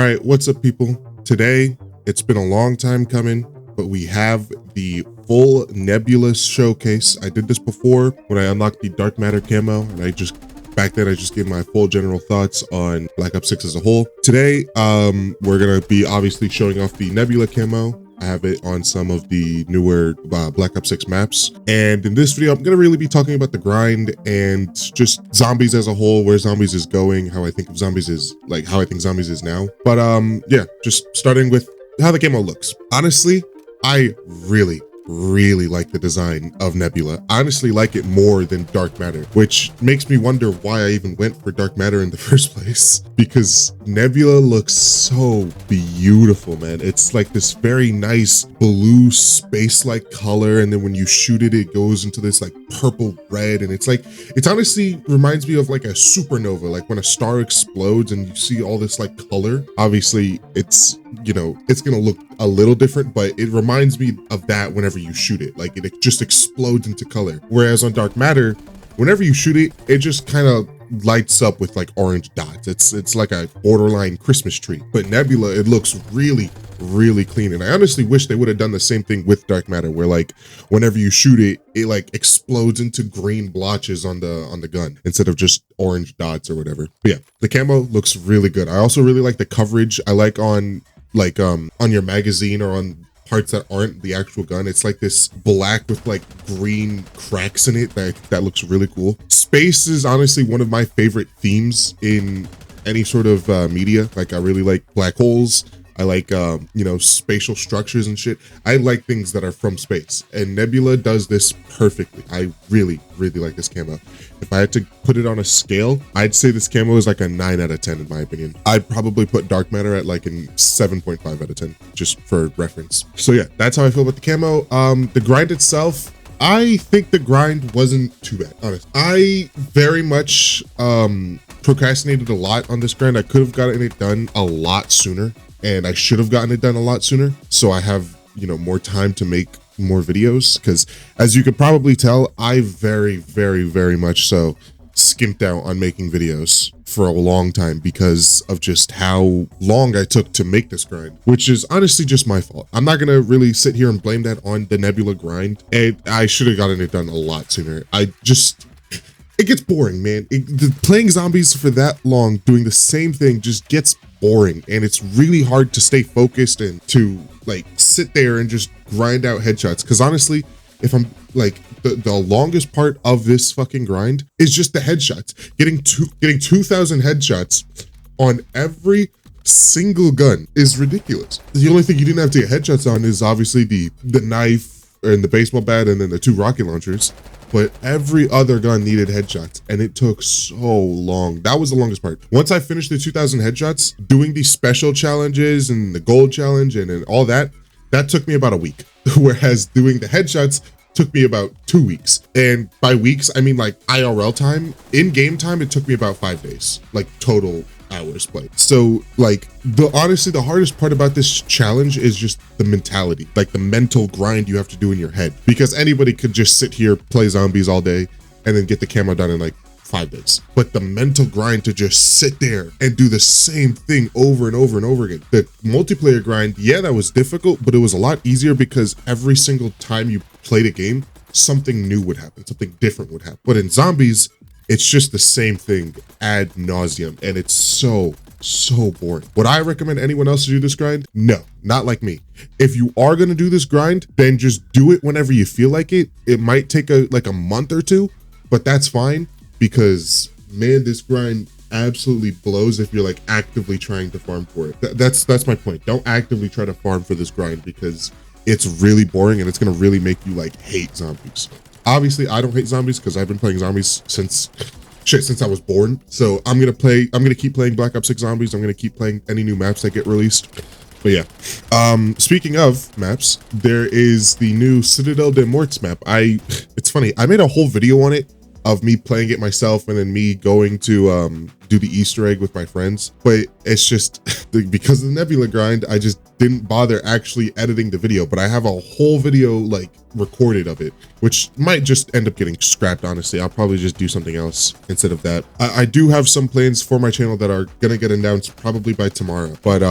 All right, what's up, people? Today, it's been a long time coming, but we have the full Nebula showcase. I did this before when I unlocked the Dark Matter camo, and back then I just gave my full general thoughts on Black Ops 6 as a whole. Today, we're gonna be obviously showing off the Nebula camo. I have it on some of the newer Black Ops 6 maps. And in this video, I'm gonna really be talking about the grind and just zombies as a whole, where zombies is going, how I think zombies is now. But yeah, just starting with how the camo looks. Honestly, I really like the design of Nebula. I honestly like it more than Dark Matter, which makes me wonder why I even went for Dark Matter in the first place, because Nebula looks so beautiful, man. It's like this very nice blue space-like color, and then when you shoot it, it goes into this like purple red, and it honestly reminds me of like a supernova, like when a star explodes and you see all this like color. Obviously, it's gonna look a little different, but it reminds me of that whenever you shoot it. Like it just explodes into color. Whereas on Dark Matter, whenever you shoot it, it just kind of lights up with like orange dots. It's like a borderline Christmas tree. But Nebula, it looks really clean. And I honestly wish they would have done the same thing with Dark Matter, where like whenever you shoot it, it like explodes into green blotches on the gun instead of just orange dots or whatever. But yeah, the camo looks really good. I also really like the coverage. I like on your magazine or on parts that aren't the actual gun, it's like this black with like green cracks in it that looks really cool. Space is honestly one of my favorite themes in any sort of media. Like I really like black holes. I like spatial structures and shit. I like things that are from space, and Nebula does this perfectly. I really like this camo. If I had to put it on a scale, I'd say this camo is like a 9 out of 10 in my opinion. I'd probably put Dark Matter at like a 7.5 out of 10, just for reference. So yeah, that's how I feel about the camo. The grind itself, I think the grind wasn't too bad, honestly. I very much procrastinated a lot on this grind. I could have gotten it done a lot sooner, and I should have gotten it done a lot sooner, so I have more time to make more videos, because as you could probably tell, I very much so skimped out on making videos for a long time because of just how long I took to make this grind, which is honestly just my fault. I'm not gonna really sit here and blame that on the Nebula grind, and I should have gotten it done a lot sooner. It gets boring, man. Playing zombies for that long, doing the same thing, just gets boring, and it's really hard to stay focused and to like sit there and just grind out headshots. Because honestly, if I'm like the longest part of this fucking grind is just the headshots, getting 2,000 headshots on every single gun is ridiculous. The only thing you didn't have to get headshots on is obviously the knife and the baseball bat and then the 2 rocket launchers. But every other gun needed headshots, and it took so long. That was the longest part. Once I finished the 2,000 headshots, doing these special challenges and the gold challenge and all that took me about a week. Whereas doing the headshots took me about 2 weeks. And by weeks, I mean like IRL time. In game time, it took me about 5 days, like total hours played. So like honestly, the hardest part about this challenge is just the mentality, like the mental grind you have to do in your head, because anybody could just sit here, play zombies all day and then get the camo done in like 5 days. But the mental grind to just sit there and do the same thing over and over and over again. The multiplayer grind, yeah, that was difficult, but it was a lot easier because every single time you played a game, something new would happen, something different would happen. But in zombies, it's just the same thing ad nauseum, and it's so boring. Would I recommend anyone else to do this grind? No, not like me. If you are gonna do this grind, then just do it whenever you feel like it. It might take a month or two, but that's fine, because man, this grind absolutely blows if you're like actively trying to farm for it. That's my point. Don't actively try to farm for this grind, because it's really boring and it's gonna really make you like hate zombies. Obviously, I don't hate zombies because I've been playing zombies since I was born. So I'm gonna keep playing Black Ops 6 zombies. I'm gonna keep playing any new maps that get released. But yeah, speaking of maps, there is the new Citadel des Morts map. It's funny, I made a whole video on it of me playing it myself and then me going to do the Easter egg with my friends, but it's just because of the Nebula grind, I just didn't bother actually editing the video, but I have a whole video like recorded of it, which might just end up getting scrapped. Honestly, I'll probably just do something else instead of that. I do have some plans for my channel that are gonna get announced probably by tomorrow, but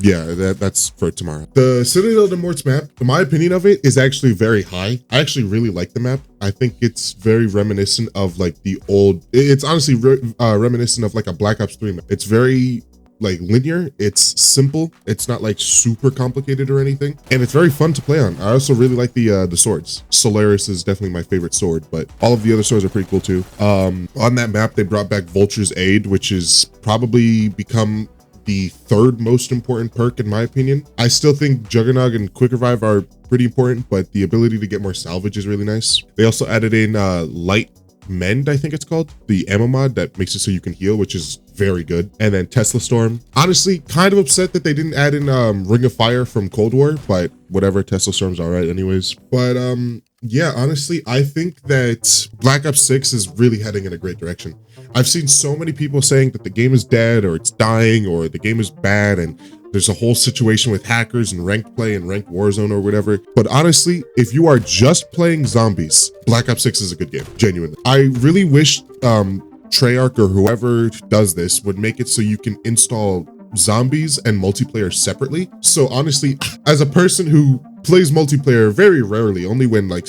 yeah, that's for tomorrow. The Citadel de Morts map, my opinion of it is actually very high. I actually really like the map. I think it's very reminiscent of like the old, it's honestly reminiscent of like a Black Ops 3 map. It's very like linear, it's simple, it's not like super complicated or anything, and it's very fun to play on. I also really like the swords. Solaris is definitely my favorite sword, but all of the other swords are pretty cool too. On that map, they brought back Vulture's Aid, which is probably become the third most important perk in my opinion. I still think Juggernog and Quick Revive are pretty important, but the ability to get more salvage is really nice. They also added in Light Mend, I think it's called, the ammo mod that makes it so you can heal, which is very good. And then Tesla Storm. Honestly, kind of upset that they didn't add in Ring of Fire from Cold War, but whatever, Tesla Storm's all right anyways. But yeah, honestly, I think that Black Ops 6 is really heading in a great direction. I've seen so many people saying that the game is dead or it's dying or the game is bad, and there's a whole situation with hackers and ranked play and ranked Warzone or whatever. But honestly, if you are just playing zombies, Black Ops 6 is a good game, genuinely. I really wish Treyarch or whoever does this would make it so you can install zombies and multiplayer separately. So honestly, as a person who plays multiplayer very rarely, only when like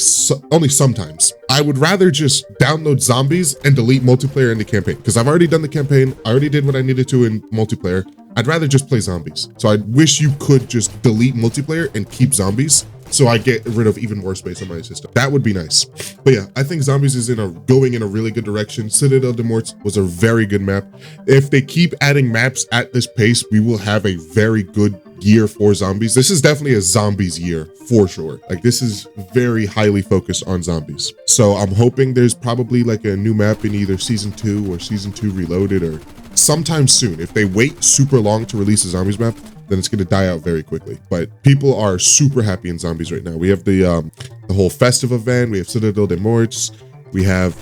only sometimes, I would rather just download zombies and delete multiplayer in the campaign, because I've already done the campaign, I already did what I needed to in multiplayer. I'd rather just play zombies. So I wish you could just delete multiplayer and keep zombies, so I get rid of even more space on my system. That would be nice. But yeah, I think zombies is going in a really good direction. Citadel de Morts was a very good map. If they keep adding maps at this pace, we will have a very good year for zombies. This is definitely a zombies year for sure. Like, this is very highly focused on zombies. So I'm hoping there's probably like a new map in either season 2 or season 2 reloaded or sometime soon. If they wait super long to release a zombies map, then it's going to die out very quickly. But people are super happy in zombies right now. We have the whole festive event. We have Citadel de Morts. We have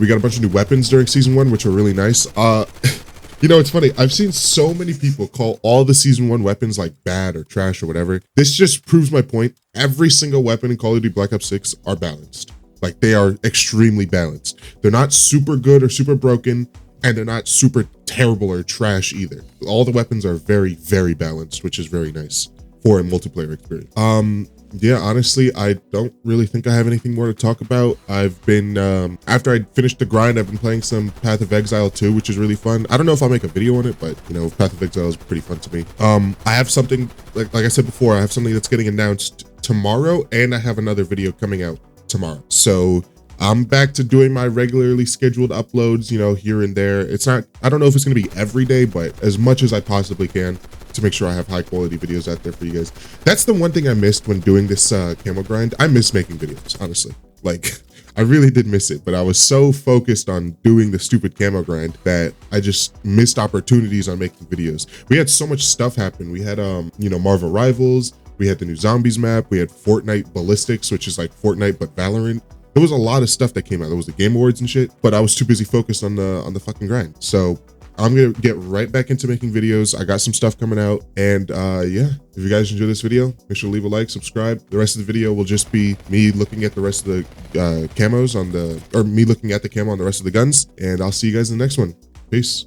we got a bunch of new weapons during season 1, which are really nice. You know, it's funny. I've seen so many people call all the season 1 weapons like bad or trash or whatever. This just proves my point. Every single weapon in Call of Duty Black Ops 6 are balanced. Like, they are extremely balanced. They're not super good or super broken, and they're not super terrible or trash either. All the weapons are very, very balanced, which is very nice for a multiplayer experience. Yeah, honestly, I don't really think I have anything more to talk about. I've been, after I finished the grind, I've been playing some Path of Exile 2, which is really fun. I don't know if I'll make a video on it, but, you know, Path of Exile is pretty fun to me. I have something, like I said before, I have something that's getting announced tomorrow, and I have another video coming out tomorrow. So I'm back to doing my regularly scheduled uploads, you know, here and there. It's not, I don't know if it's going to be every day, but as much as I possibly can to make sure I have high quality videos out there for you guys. That's the one thing I missed when doing this camo grind. I miss making videos, honestly. Like, I really did miss it, but I was so focused on doing the stupid camo grind that I just missed opportunities on making videos. We had so much stuff happen. We had, you know, Marvel Rivals. We had the new Zombies map. We had Fortnite Ballistics, which is like Fortnite but Valorant. There was a lot of stuff that came out. There was the Game Awards and shit, but I was too busy focused on the fucking grind. So I'm gonna get right back into making videos. I got some stuff coming out, and yeah, if you guys enjoy this video, make sure to leave a like, subscribe. The rest of the video will just be me looking at the rest of the camos on the, or me looking at the camo on the rest of the guns, and I'll see you guys in the next one. Peace.